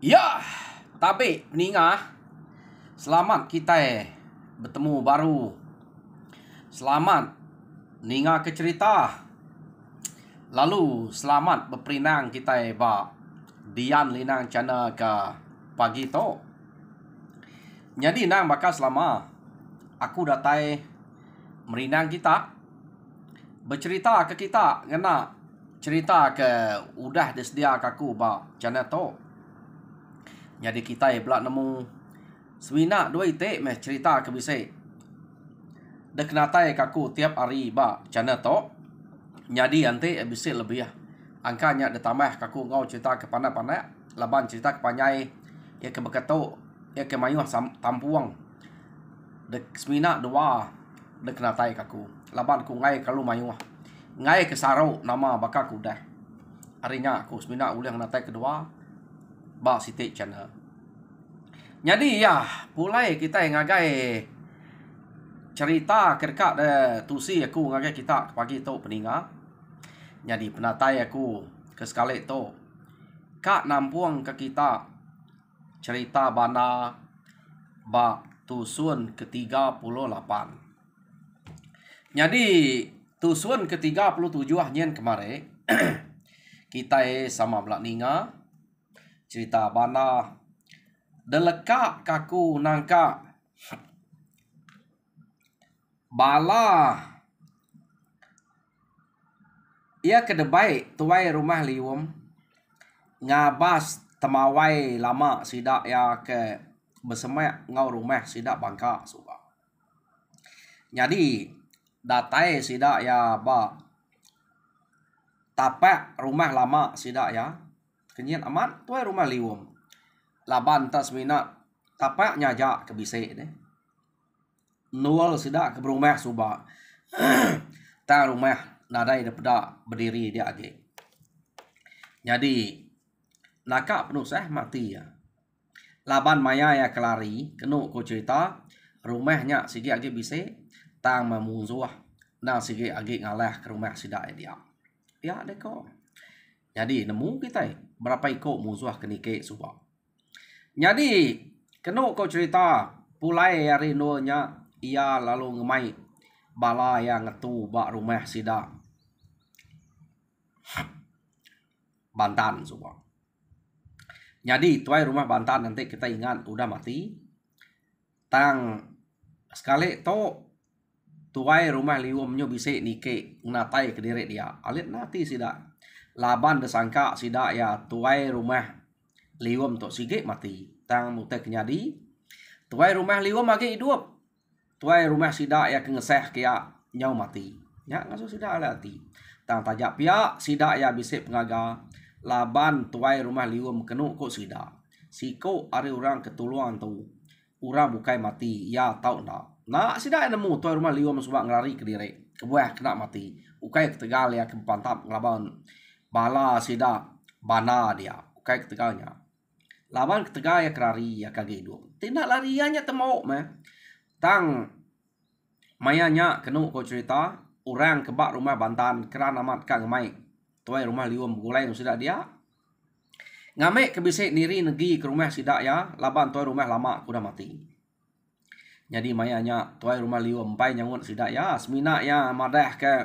Ya, tapi Ninga, selamat kita bertemu baru. Selamat Ninga ke cerita. Lalu selamat berperinang kita ba Dian linang channel ke pagi to. Jadi nang bakal selama aku datai merinang kita bercerita ke kita ngena cerita ke udah disediak aku ba channel to. Jadi kita pula nemu semina dua ite meh cerita ke bisik. Dek natai kaku tiap hari ba channel to. Jadi ante bisik lebih ya. Angkanya ditambah kaku ngau cerita ke pandai-pandai, laban cerita ke panjai ya ke beketo, ya ke mayuh tampuang. Dek semina dua dek natai kaku. Laban ku ngai kalau mayuh. Ngai ke sarau nama bakal ku dah. Harinya aku semina ulang natai kedua ba siti channel. Jadi ya, pulai kita ngagai cerita kerkat tusi aku ngagai kita pagi tu peninga. Jadi penatai aku ke sekali tu kak nampuang ke kita cerita bana ba tusun ke-38. Jadi tusun ke-37 nyen kemarin kita sama belak ninga cerita bana deleka kaku nangka bala ia kedebai tuai rumah liwum ngabas temawai lama sidak ya ke bersemak ngau rumah sidak bangka suba. Jadi datai sidak ya ba tapak rumah lama sidak ya kenyan amat tuai rumah liwum laban tas minat tapak nyajak ke bisik deh. Nual sidak ke rumah suba. Ta rumah nadai daripada berdiri dia age. Jadi nakak penuh mati ya. Laban maya ya kelari kenu ko cerita rumahnya sigi age bisik tang memuzuah na sigi age ngalah ke rumah sidak dia. Ya deko. Jadi nemu kita berapa iko muzuah kenike suba. Jadi kenu ko cerita pulai hari nya ia lalu ngemai bala yang ngetu bak rumah sidak Bantan semua. Jadi tuai rumah Bantan nanti kita ingat udah mati. Tang sekali to tuai rumah liwumnya bisik nike natai ke diri dia. Alit nati sidak. Laban desangka sidak ya tuai rumah liwum tok sige mati. Tang mutek nyadi tuai rumah liwum age hidup. Tuai rumah sidak ya kengeseh kia nyau mati. Ya ngaso sidak alati. Tang tajak pia sidak ya bisik pengaga. Laban tuai rumah liwum kenu kok sidak. Siko ari orang ketuluan tu. Orang bukai mati. Ya tau ndak. Nak sidak nemu tuai rumah liwum sebab ngelari ke diri. Kebuah kena mati. Ukai ketegal ya kempantap ngelaban. Bala sidak bana dia. Ukai ketegalnya. Laban ketegal ya kerari ya kage hidup. Tidak lariannya temau meh. Tang mayanya kenu ko cerita orang kebak rumah Bantan kerana amat kang mai tuai rumah liwum gulai nu sidak dia ngamek ke bisik niri negi ke rumah sidak ya laban tuai rumah lama kuda mati. Jadi mayanya tuai rumah liwum pai nyangut sidak ya semina ya madah ke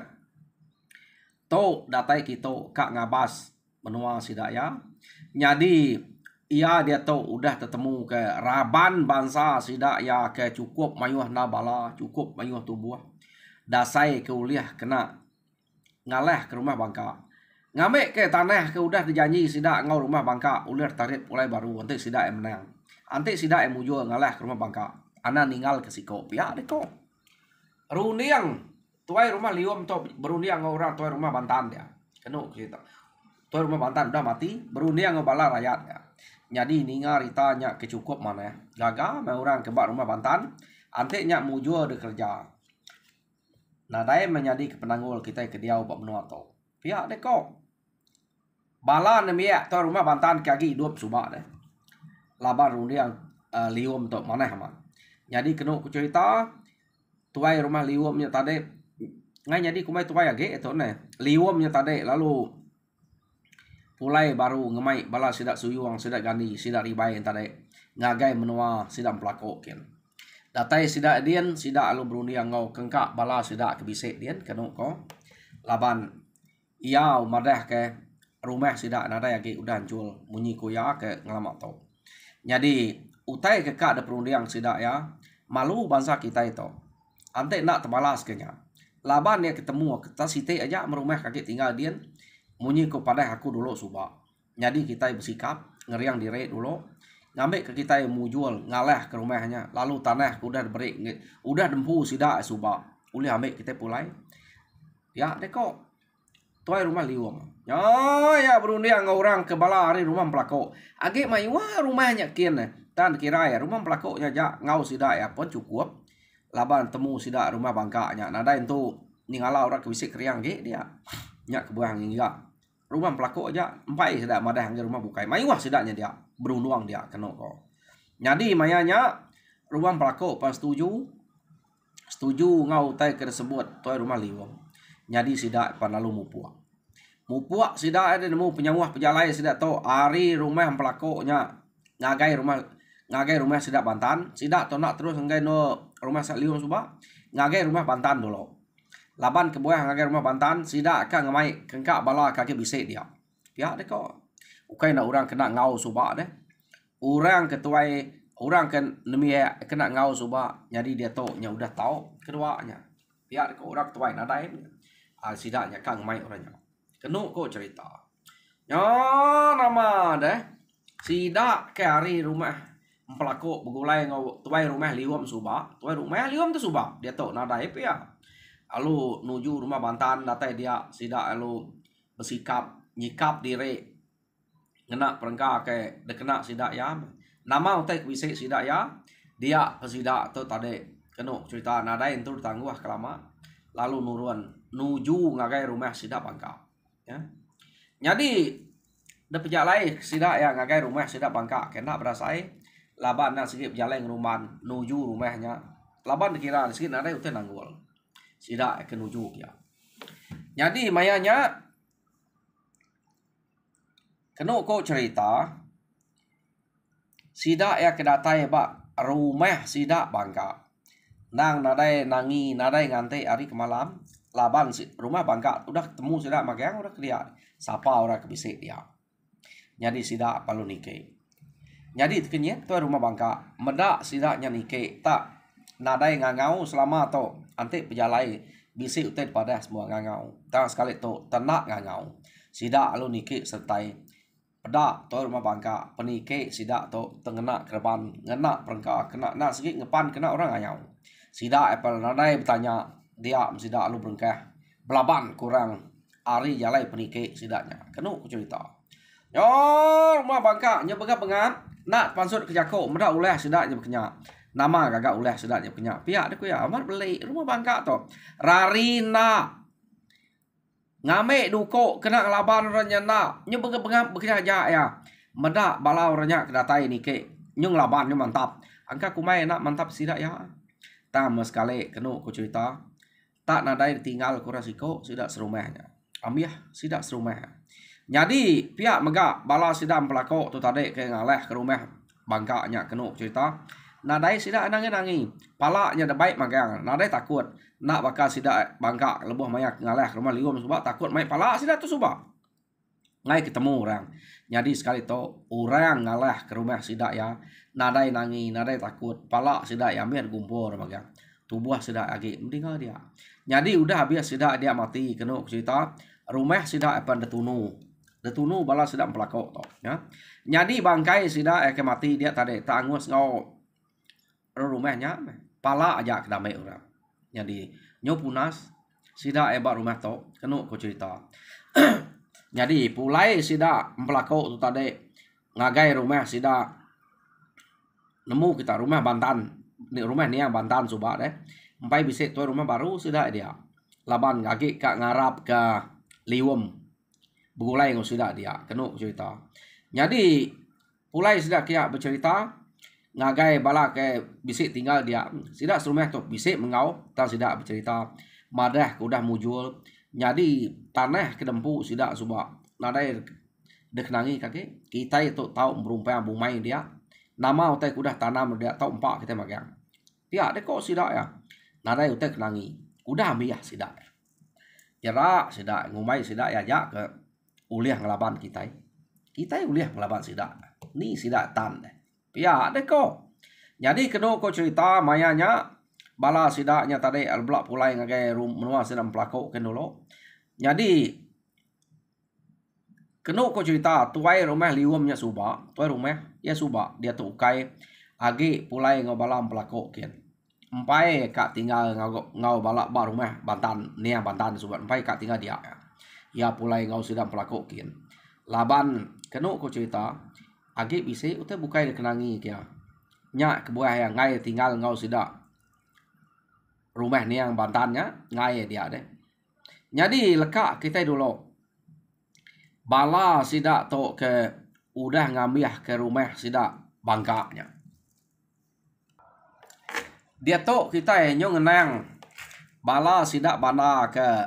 to datai kita kak ngabas menua sidak ya. Jadi ia dia tahu udah ketemu ke raban bangsa sidak ya ke cukup mayuh na bala cukup mayuh tubuh dasai ke uliah kena ngalah ke rumah bangka ngamek ke tanah ke udah dijanji sidak ngau rumah bangka uliah tarik mulai baru nanti sidak yang menang nanti sidak yang mujur ngalah ke rumah bangka ana ninggal ke siko pihak deko runiang tuai rumah liwum to beruniang ngau orang tuai rumah Bantan dia kenu cerita tuai rumah Bantan udah mati beruniang ngau bala rakyat ya. Jadi ninga ritanya kecukup mana gagal me orang kebak rumah Bantan anteknya mujur de kerja. Nah dai menjadi kepenanggul kita ke dia ubak menua to. Pihak deko. Bala nemia to rumah Bantan kaki hidup subak deh. Laban rundiang liwum to mana man. Jadi kenu ku cerita tuai rumah liwumnya tadi ngai jadi kumai tuai age itu ne. Liwumnya tadi lalu pulai baru ngemai bala sidak suyuang sidak gani sidak ribai tade ngagai menua sidak pelako ken datai sidak dian sidak alu berundiang ngau kengkak bala sidak kebisik dian kanu ko laban iau madah ke rumah sidak nadai agi udah jual munyi kuya ke ngelamak tau jadi utai kekak ada perundiang sidak ya malu bangsa kita itu ante nak terbalas kenya laban ya ketemu kita site aja merumah kaki tinggal dian munyi ko pada aku dulu suba jadi kita bersikap ngeriang diri dulu ngambil ke kita yang mau jual ngalah ke rumahnya lalu tanah udah diberi udah dempu sidak suba uli ambil kita pulai ya deko tuai rumah liwam ya berundiang orang ke bala hari rumah pelako age mai wah rumahnya kian tan kira ya rumah pelakonya ja ngau sidak ya pun cukup laban temu sidak rumah bangkanya nada itu ningala orang kebisik kriang ge dia nyak kebuang hingga rumah pelako aja empai sidak madah hangga rumah bukai mai wah sidaknya dia berunduang dia kena ko jadi mayanya rumah pelako pas setuju ngau tai ke tersebut tuai rumah liwam jadi sidak panalu mupuak sidak ada nemu penyawah pejalai sidak to ari rumah pelakonya ngagai rumah sidak Bantan sidak to nak terus ngagai no rumah sak liwam suba ngagai rumah Bantan dulu laban ke buah ngagai rumah Bantan sidak kan ngamai kengkak bala kaki bisik dia pihak deh kok ukai nak orang kena ngau suba deh orang ketuai orang kan nemi kena ngau suba jadi dia to nya udah tahu keduanya pihak deh kok orang tuai nadai sidaknya kan ngamai orangnya kenu kok cerita ya nama deh sidak ke hari rumah pelako begulai ngau tuai rumah liwam suba tuai rumah liwam tu suba dia to nadai pihak lalu nuju rumah Bantan datai dia sidak lalu bersikap nyikap diri ngena perengka ke dekena sidak ya nama utai bisik sidak ya dia pesidak tu tadi kena cerita nadai itu tangguh kelama lalu nuruan nuju ngagai rumah sidak Bangka ya jadi da pejalai sidak ya ngagai rumah sidak Bangka kena berasai laban na sikit pejalai rumah nuju rumahnya laban dikira sikit nadai utai nanggul sidak ke nuju ya jadi mayanya kena ko cerita sidak ya kedatai ba rumah sidak Bangka nang nadai nangi nadai ngante hari kemalam laban rumah Bangka udah ketemu sidak magang udah kelia sapa orang kebisik dia jadi sidak palu nike jadi kenyet tu rumah Bangka medak sidaknya nike tak nadai ngangau selama to ante pejalai bisik utai pada semua ngangau tak sekali to tenak ngangau sidak alu nike sertai pedak to rumah Bangka penike sidak to tengena kerban ngena perengka kena nak sikit ngepan kena orang ngangau sidak apel nadai bertanya dia sidak alu berengkah belaban kurang ari jalai penike sidaknya kenu cerita yo rumah Bangka nya bega pengat nak pansut ke jako medak oleh sidaknya berkenya nama gagak oleh sidaknya berkenya pihak deku ya amat beli rumah Bangka to rarina ngame duko kena laban orangnya nak nya bega pengat berkenya aja ya medak bala orangnya kedatai nike nyung laban nya mantap angka kumai nak mantap sidak ya tama sekali kenu ku cerita tak nadai tinggal ku rasiko sidak serumahnya ambiah sidak serumah jadi pihak megak bala sidak pelako tu tadi ke ngaleh ke rumah Bangka nya kenu cerita nadai sidak nangi palanya dah baik magang nadai takut nak bakal sidak Bangka lebuh mayak ngaleh ke rumah liwam subak takut mai pala sidak tu subak ngai ketemu orang jadi sekali tu orang ngaleh ke rumah sidak ya nadai nangi nadai takut pala sidak ya ambil gumpur magang tubuh sidak agi meninggal dia jadi udah habis sidak dia mati kenu cerita rumah sidak apa detunu bala sidak pelako to ya jadi bangkai sidak ke mati dia tadi tak angus ngau rumahnya pala aja kedamai orang jadi nyopunas sidak ebat rumah to kenu ko cerita jadi pulai sidak pelako tu tadi ngagai rumah sidak nemu kita rumah Bantan ni rumah ni yang Bantan subak deh empai bisik tu rumah baru sidak dia laban ngagi kak ngarap ke liwam begulai ngau sidak dia kenu cerita jadi pulai sidak kia bercerita ngagai bala ke bisik tinggal dia sidak serumah tu bisik mengau tak sidak bercerita madah udah mujul jadi tanah kedempu sidak subak nadai dekenangi kaki kita itu tahu berumpah bumai dia nama utai kudah tanam dia tahu empat kita magang dia ada kok sidak ya nada utai kenangi udah ambil ya sidak jera sidak ngumai sidak ya ke uliah ngelaban kita uliah ngelaban sidak ni sidak tan ya ada kok jadi kena kok cerita mayanya bala sidaknya tadi albelak pulai ngagai menua sedang pelakok kenolo jadi kena ko cerita tuai rumah liumnya suba tuai rumah ya suba dia tu kai agi pulai ngau balam pelakok kian empai kak tinggal ngau balak ba rumah Bantan nia Bantan suba empai kak tinggal dia ya pulai ngau sedang pelakok kian laban kena ko cerita agi bisi utai bukai kenangi kia nya kebuah yang ngai tinggal ngau sidak rumah nia Bantannya ngai dia deh jadi lekak kita dulu bala sidak to ke udah ngambil ke rumah sidak bangkanya dia to kita nyong ngenang bala sidak bana ke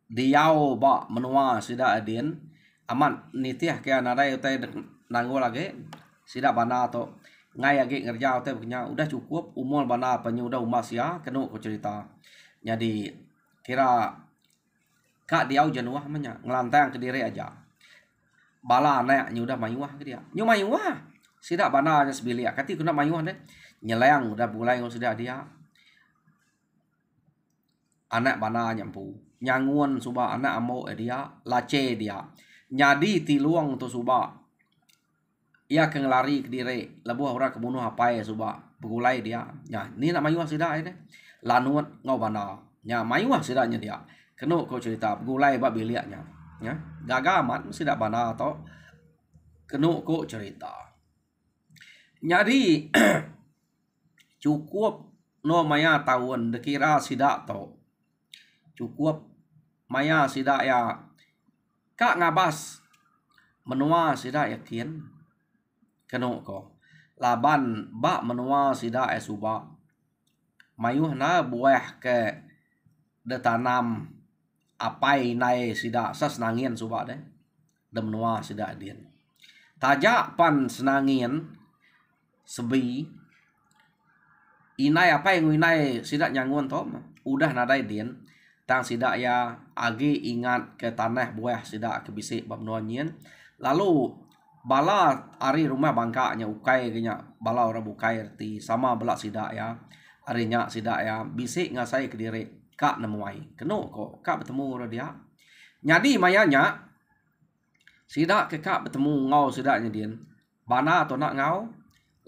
diau ba menua sidak adin aman nitiah ke anada utai nanggo lagi sidak bana to ngai lagi ngerja utai punya udah cukup umur bana penyu udah umas ya kena ko cerita jadi kira kak diau jenuah menya ngelantang ke diri aja bala anak nyu udah mayuah ke dia nyu mayuah sidak bana nya sebilia kati kuna mayuah deh nyeleng udah mulai ngau sidak dia anak bana nyampu nyangun suba anak amo dia lace dia nyadi tiluang tu suba ia kengelari ke diri lebuh orang kebunuh apa ya suba begulai dia nya ni nak mayuah sidak deh lanuat ngau bana nya mayuah sidaknya dia kena kau cerita begulai bab biliaknya ya gagamat mesti dak bana atau kena ko cerita jadi cukup no maya tahun dekira sidak to cukup maya sidak ya kak ngabas menua sidak yakin kena ko laban bak menua sidak suba mayuh na buah ke de tanam apai nai sidak sas nangin suba deh dem noa sidak dien tajak pan senangin sebi inai apa yang inai sidak nyangun to udah nadai dien tang sidak ya agi ingat ke tanah buah sidak ke bisik bab noanyin lalu bala ari rumah bangkaknya ukai genya bala orang bukai erti sama belak sidak ya arinya sidak ya bisik ngasai ke diri kak nemuai kena kok kak bertemu dia jadi mayanya sidak ke kak bertemu ngau sidaknya dia bana atau nak ngau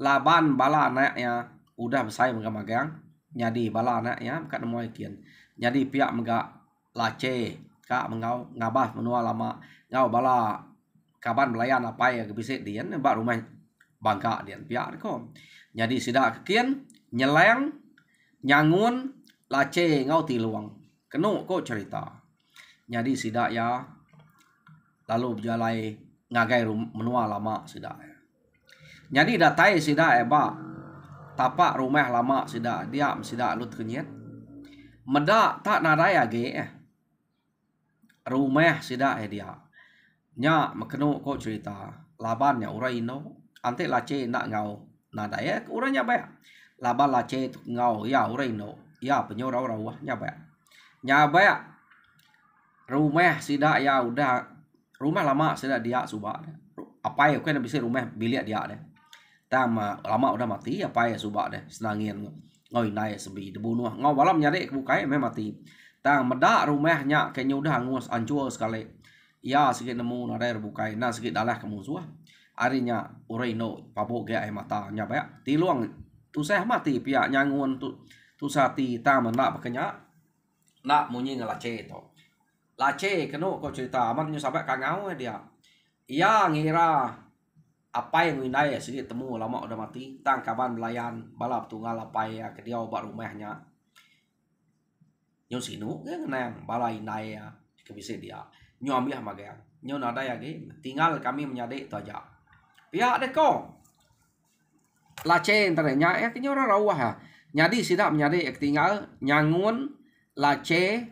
laban bala anaknya udah besai magang jadi bala anaknya kak nemuai kian jadi pihak megak lace kak mengau ngabah menua lama ngau bala kaban belayan apa ya kebisik dia bak rumah bangka dia pihak kok jadi sidak kian nyeleng nyangun lace ngau tiluang kena kok cerita jadi sidak ya lalu berjalai ngagai menua lama sidak jadi datai sidak ba tapak rumah lama sidak dia sidak lut kenyet meda tak nadaya ge rumah sidak dia nya makeno kok cerita labannya uraino ante lace nak ngau nadaya uranya ba laban lace ngau ya uraino ya penyora rawah nyaba rumah sidak ya udah rumah lama sidak dia subak apa ya kan bisa rumah bilik dia deh tama lama udah mati apa ya subak deh senangin ngoi naik sebi dibunuh ngau malam nyari kebukai memang mati tang medak rumahnya kayaknya udah hangus hancur sekali ya sikit nemu nada bukai nah sikit dalah kemusuh arinya uraino pabok ge ai mata nyaba tiluang tu saya mati pihak nyangun tu sati ta menak pakenya nak munyi ngelace to lace keno kok cerita aman nyu sampai kangau dia ia ngira apa yang winai sedikit temu lama udah mati tang kaban belayan balap tunggal apa ya ke dia obat rumahnya nyu sinu ke nang balai nai ya ke bisa dia nyu ambil magang nyu nada ya ge tinggal kami menyadek tu aja pihak deko lace entarnya ya kenyo rawah ha jadi sidak menyadek tinggal nyangun lace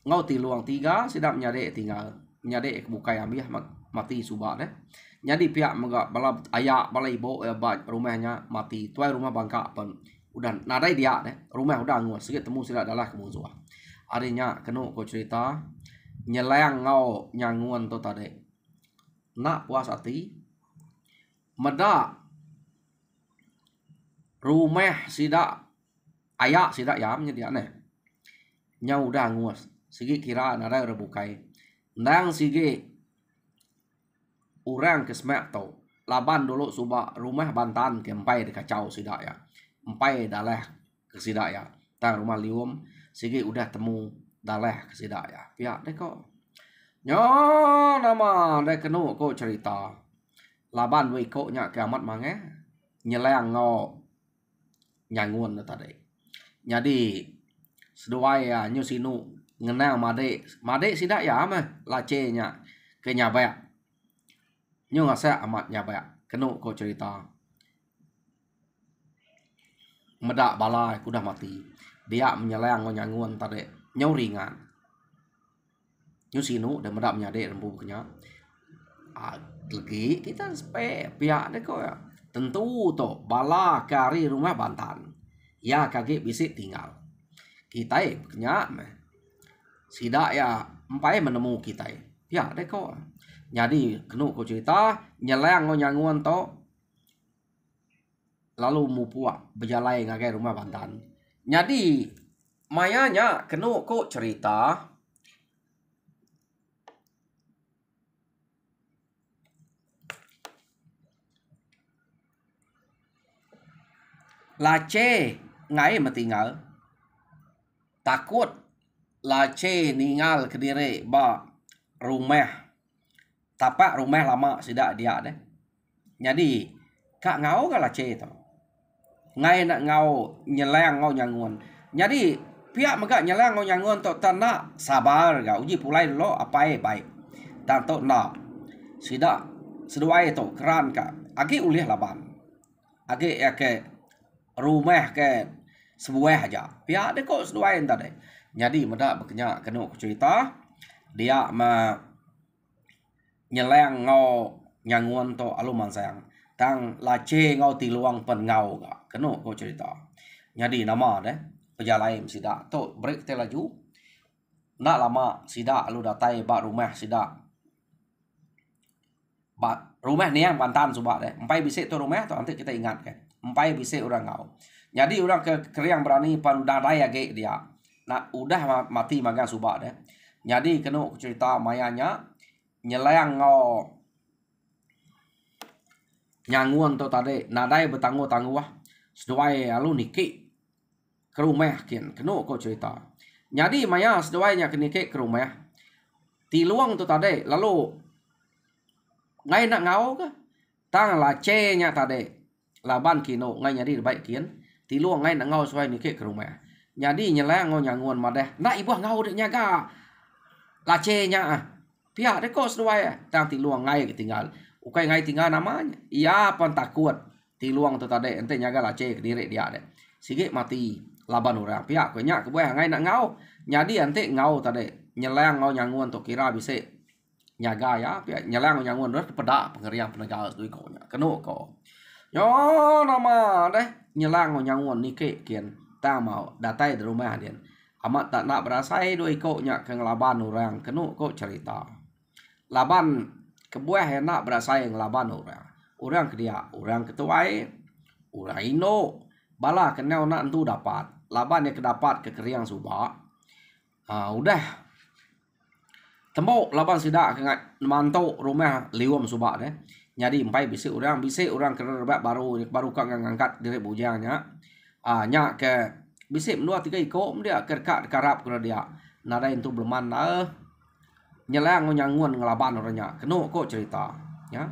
ngau tiluang tiga sidak menyadek tinggal menyadek bukai ambil mati subak deh. Jadi pihak menggak bala ayak bala ibu rumahnya mati. Tuai rumah bangka pun udah nadai dia deh. Rumah udah angus sikit temu sila adalah kemusuhan. Adanya kenu ko cerita nyeleng ngau nyanguan tu tadi. Nak puas hati meda rumah sida ayak sida yam dia nih. Nyau udah angus. Sigi kira nadai rebukai. Nang sigi orang kesmek tau laban dulu subak rumah Bantan ke empai dikacau sidak ya empai dalah ke sidak ya tang rumah lium sigi udah temu dalah ke sidak ya pihak deh kok nyo nama deh kenu ko cerita laban wei ko nya kiamat mange nyeleng ngo nyangun tadi jadi seduai ya nyu sinu ngenang made sidak ya mah lace nya ke nyabaya nyo ngasa amat nyabaya kenu ko cerita medak balai kudah mati dia menyeleng nyanguan tadi nyau ringan nyu sinu dan medak menyade rembu kenya lagi kita spe pihak deh kok ya tentu to bala kari rumah Bantan ya kage bisik tinggal kita kenya sidak ya empai menemu kita pihak deh kok. Jadi kenu ko cerita nyeleng nyanguan to lalu mupua berjalai ngagai rumah Bantan. Jadi mayanya kenu ko cerita lace ngai metinggal takut lace ninggal kediri ba rumah tapak rumah lama sidak dia deh. Jadi kak ngau kala ce to. Ngai nak ngau nyeleng ngau nyanguan. Jadi pihak megak nyeleng ngau nyanguan to tanah sabar ga uji pulai lo apai baik. Dan to na sidak seduai to keran ka agi ulih laban. Agi ya ke rumah ke sebuah aja. Pihak de kok seduai tadi. Jadi medak bekenya kena cerita dia nyeleng ngau nyanguan to aluman sayang tang lace ngau tiluang pen ngau ga keno ko cerita jadi nama deh pejalaim sida to break te laju nak lama sida lu datai ba rumah sida ba rumah niang Bantan subak deh empai bisik to rumah to nanti kita ingat ke empai bisik orang ngau jadi orang ke keriang berani pan udah daya ge dia nak udah mati magang subak deh jadi keno cerita mayanya nyeleng ngau nyanguan to tadi nadai betangguh wah seduai alu niki ke rumah kin keno ko cerita jadi maya seduainya ke niki ke rumah tiluang to tadi lalu ngai nak ngau ke tang lace nya tadi laban kino ngai nyadi baik kian tiluang ngai nak ngau sesuai niki ke rumah jadi nyeleng ngau nyanguan madeh nak ibu ngau dek nyaga lace nya pihak deh kok seduai tang tiluang ngai ketinggal ukai ngai tinggal namanya iya pan takut tiluang tu tadi ente nyaga lace ke diri dia deh sige mati laban orang pihak ko nyak ke buah ngai nak ngau jadi ente ngau tadi nyeleng ngau nyanguan tu kira bisa nyaga ya pihak nyeleng ngau nyanguan dah pedak pengerian penegak duit ko nya keno ko yo nama deh nyeleng ngau nyanguan nike kian ta mau datai di rumah dia amat tak nak berasai duit ko nya ke ngelaban orang keno ko cerita laban kebuah enak berasa yang laban orang ke dia orang ketuai orang ino bala kenal nak entu dapat laban yang kedapat ke keriang subak udah tembok laban sidak ke mantau rumah liwam subak deh jadi empai bisik orang kerebak baru kak ngangkat dari bujangnya nya ke bisik dua tiga iko dia kerkat karap kena dia nada itu belum mana nyeleng nyanguan ngelaban orangnya keno kok cerita ya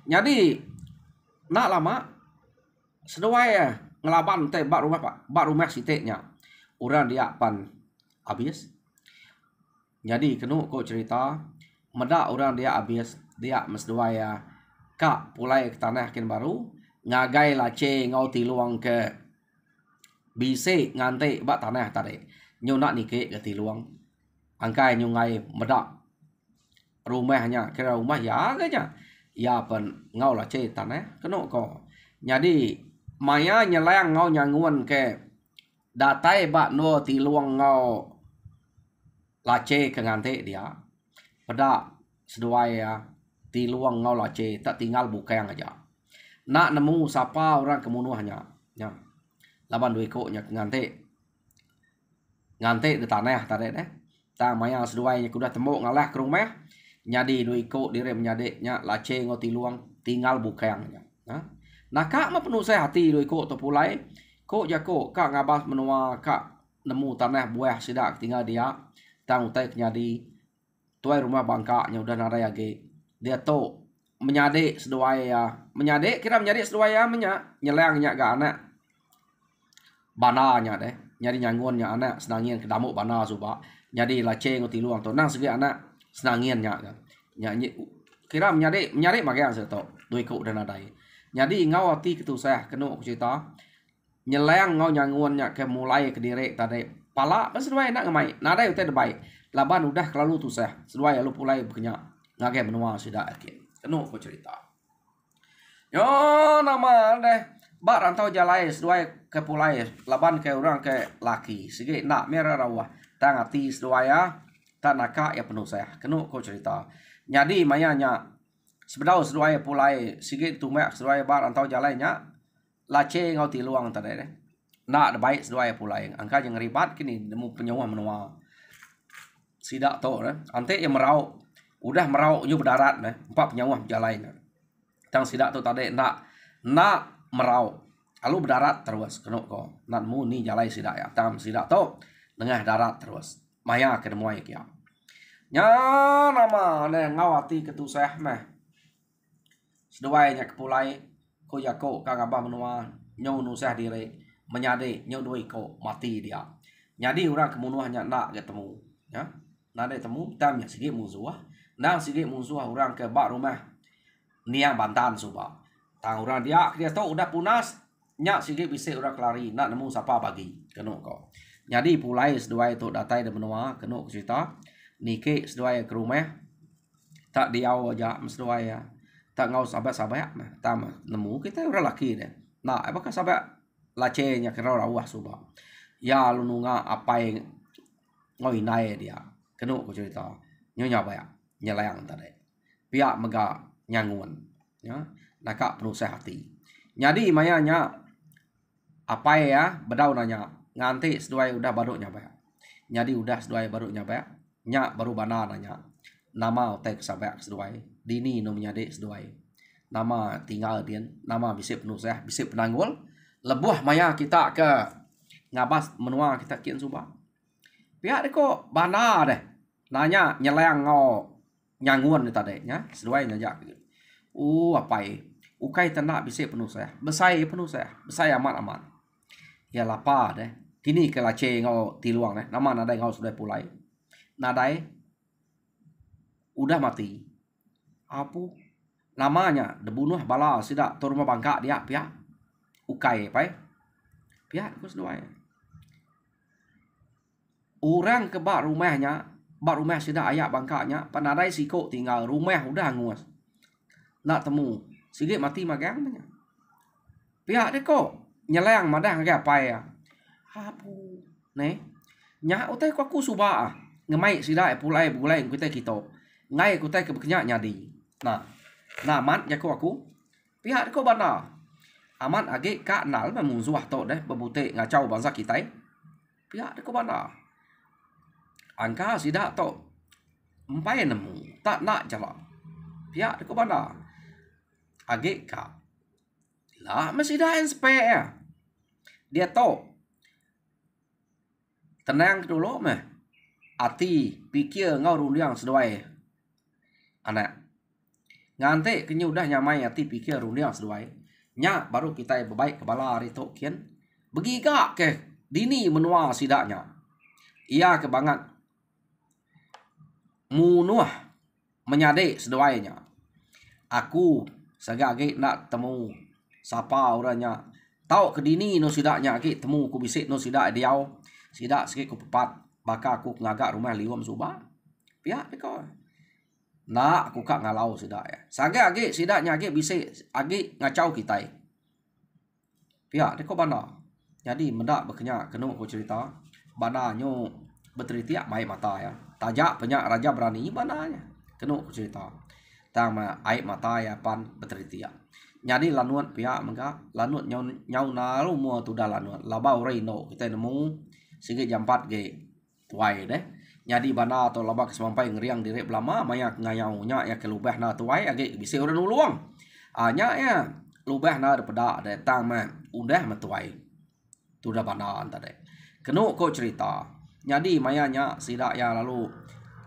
jadi nak lama seduai ngelaban teh bak rumah siteknya orang dia pan habis jadi keno kok cerita medak orang dia habis dia mesduai kak pulai ke tanah kin baru ngagai lace ngau tiluang ke bise ngante bak tanah tadi nyonak nike ke tiluang angkai nyungai medak rumahnya kira rumah ya agaknya ya pen ngau la che tanah keno ko jadi maya nyelang ngau nyanguan ke datai ba no ti luang ngau lace ke ngante dia pada seduai ya ti luang ngau lace tak tinggal bukang aja nak nemu siapa orang kemunuhnya ya laban dua ko nya ngante di tanah tadi deh ta maya seduai nya kuda tembok ngalah ke rumah nyadi dua ko dire menyade nya lace ngau ti luang tinggal bukang nya nah kak mah penuh saya hati doi ko to pulai ko jako kak ngabas menua kak nemu tanah buah sidak tinggal dia tang utai nyadi tuai rumah bangka nya udah narai age dia to menyade seduai ya menyade kira menyade seduai ya nyelang nya ga anak bana nya deh nyadi nyangon nya anak senangin kedamuk bana suba nyadi lace ngoti luang to nang segi anak senangin nya kan nyanyi kira menyade magang seto doi ko udah narai jadi ngau hati ketu saya kena cerita nyelang ngau nyanguannya ke mulai ke direk tadi pala pas seduai nak ngamai nada utai debai laban udah kelalu tu saya seduai lu pulai bekenya ngage menua sudah akhir kena aku cerita yo nama deh bak rantau jalai seduai ke pulai laban ke orang ke laki sige nak merah rawah tang hati seduai ya tak nakak ya penuh saya kena aku cerita jadi mayanya sebedau seduai pulai sigit tumek seduai bar antau jalannya lace ngau ti luang tadi deh nak ada baik seduai pulai angka yang ribat kini nemu penyewa menua sidak to deh ante yang merau udah merau nyu berdarat deh empat penyewa jalan tang sidak to tadi nak merau lalu berdarat terus kena ko nak mu ni jalan sidak ya tang sidak to tengah darat terus maya ke demuai kia nya nama ne ngau hati ketusah meh seduai nya kepulai ko jako kang abah menua nyau nusah dire menyade nyau doi ko mati dia jadi orang kemunuhnya nak ketemu ya nak ketemu tam nya sigi musuh nang sigi musuh orang ke bak rumah nia bantan suba tang orang dia to udah punas nya sigi bisi orang kelari nak nemu siapa bagi keno ko jadi pulai seduai tu datai de menua keno cerita nike seduai ke rumah tak diau aja seduai ya tak ngau sabar-sabar mah tam nemu kita orang laki deh nah apakah sabar lace nya kira rawah suba ya lu nunga apa yang ngoi nai dia kenu ko cerita nyonya ba ya nyelayang tadi pihak mega nyangun ya nakak penuh hati jadi mayanya apa ya bedau nanya nganti seduai udah baru nyaba jadi udah seduai baru nyaba nya baru bana nanya nama utai kesabar seduai dini no menyade seduai nama tinggal dia nama bisip penuh saya bisip penanggul lebuh maya kita ke ngabas menua kita kian suba pihak deko bana deh nanya nyelang ngau nyanguan ni tadi nya seduai nyajak apa ukai tenak bisip penuh saya besai amat ya lapa deh kini ke lace ngau tiluang deh nama nadai ngau sudah pulai nadai udah mati apu namanya debunuh bala sidak tu rumah bangka dia pihak ukai pai pihak kus doai orang ke bak rumah sidak ayak bangkanya panadai siko tinggal rumah udah ngus nak temu sigit mati magang banyak pihak dia kok nyelang madah ngage apa ya apu ne nya utai ko aku suba ngemai sidak pulai kita ngai kutai ke bekenya nyadi nah mat ya aku pihak ko bana aman age ka nal ma musuh to deh bebute ngacau bangsa kita pihak ko bana angka sidak to empai nemu tak nak jawab pihak ko bana age ka lah masih dah spare dia to tenang dulu mah ati pikir ngau rundiang seduai anak ngante kenya udah nyamai hati pikir rundiang seduai nya baru kita bebaik kepala hari tu kian begiga ke dini menua sidaknya ia kebangat munuah menyade seduainya aku sagage nak temu sapa orangnya tahu ke dini no sidaknya ake temu ku bisik no sidak diau sidak sikit ku pepat baka aku ngagak rumah liwam suba pihak deko nak aku kak ngalau sidak ya. Sage agi sidaknya agi bisa agi ngacau kita. Pihak dia kok bana. Jadi mendak berkenyak kena aku cerita. Bana nyo berteriak mai mata ya. Tajak penyak raja berani bananya. Kena aku cerita. Tang air mata ya pan berteriak. Jadi lanuan pihak mengka lanuan nyau nalu mua tu dah lanuan. Labau reino kita nemu sikit jam 4 ge tuai deh. Jadi bana atau labak sampai ngeriang direk belama maya ngayaunya ya ke lubah na tuai age bisa orang nuluang. Anya ya lubah na daripada datang mah udah metuai. Tu dah bana tadi. Kenu kok cerita. Jadi mayanya sidak ya lalu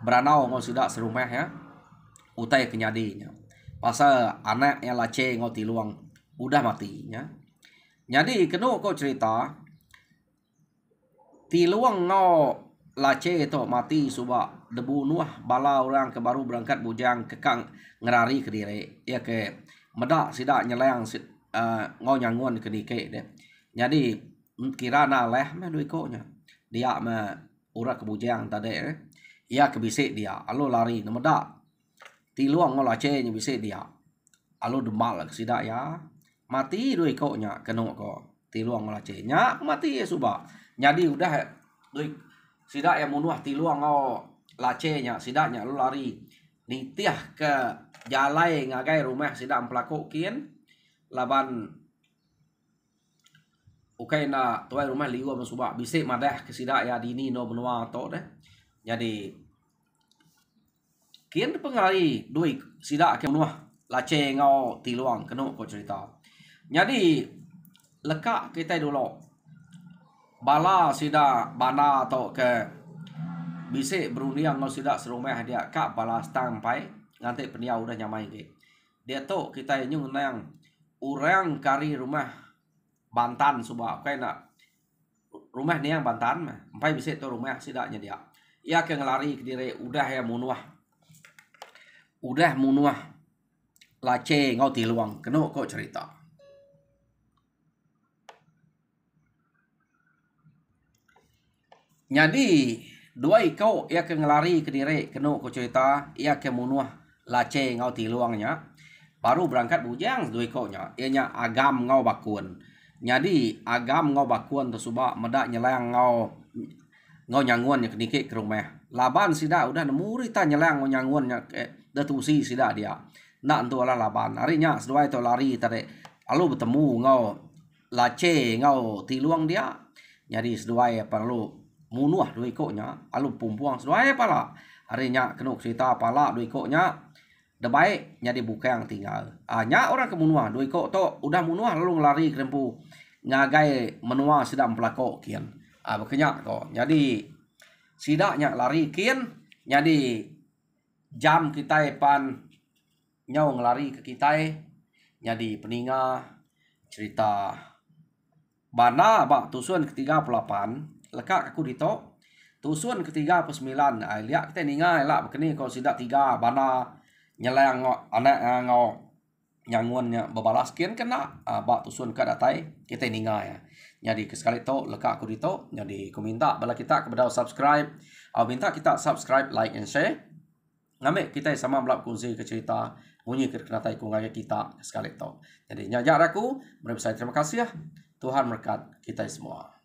beranau ngau sidak serumah ya. Utai kenyadinya. Pasal anak yang lace ngau tiluang udah matinya. Jadi kenu kok cerita tiluang ngau lace itu mati subak debu nuah bala orang ke baru berangkat bujang kekang ngerari ke diri ya ke medak sidak nyelang ngau nyanguan ke dike deh. Jadi kira na leh mah duit koknya dia mah urat ke bujang tadi ya ke bisik dia alo lari medak tiluang ngau lace nya bisik dia alo demal ke sidak ya mati duit koknya kena kok tiluang ngau lace nya mati ya subak. Jadi udah duit sidak yang munuah tiluang ngau lacenya sidaknya lu lari nitiah ke jalai ngagai rumah sidak pelakuk kian laban ukai na tuai rumah liu subak bisik madah ke sidak ya dini no benua to deh. Jadi kian pengalari duit sidak ke munuah lace ngau tiluang kena ko cerita. Jadi lekak kita dulu bala sida bana atau ke bisik beruniang ngau sidak serumah dia kak bala stampai nganti penia udah nyamai ke dia tu kita nyung nang orang kari rumah Bantan subak kai nak rumah ni yang Bantan mah empai bisik tu rumah sidaknya dia ia ke ngelari ke diri udah ya munuah lace ngau tiluang kena kok cerita. Jadi dua ikau ia ke ngelari ke diri kena ko cerita ia ke munuah lace ngau tiluangnya baru berangkat bujang dua ikau nya ianya agam ngau bakun. Jadi agam ngau bakun tu subak medak nyelang ngau nyanguan nya kedikit ke rumah laban sida udah nemu rita nyelang ngau nyanguan nya datusi sida dia nak tu ala laban harinya sedua itu lari tadi alu bertemu ngau lace ngau tiluang dia. Jadi sedua perlu munuah dua ikutnya alu pumpuang sedua pala harinya kena cerita pala dua ikutnya debaik jadi bukan tinggal nya orang kemunuah dua ikut tu udah munuah lalu ngelari kerempu ngagai menua sidang pelakok kian berkenyak kok. Jadi sidaknya lari kian jadi jam kita pan nyau ngelari ke kita jadi peninga cerita bana bak tusuan ke-38 lekak aku dito tusuan ke-39 lihat kita ninga elak begini kau sidak 3 bana nyelang anak ngau nyanguannya bebalas kian kena bak tusuan ke datai kita ninga ya. Jadi sekali to lekak aku dito jadi aku minta bala kita kepada subscribe minta kita subscribe like and share ngambil kita sama melap kongsi ke cerita bunyi kenatai kungai kita sekali to. Jadi nyajar aku saya terima kasih ya Tuhan berkat kita semua.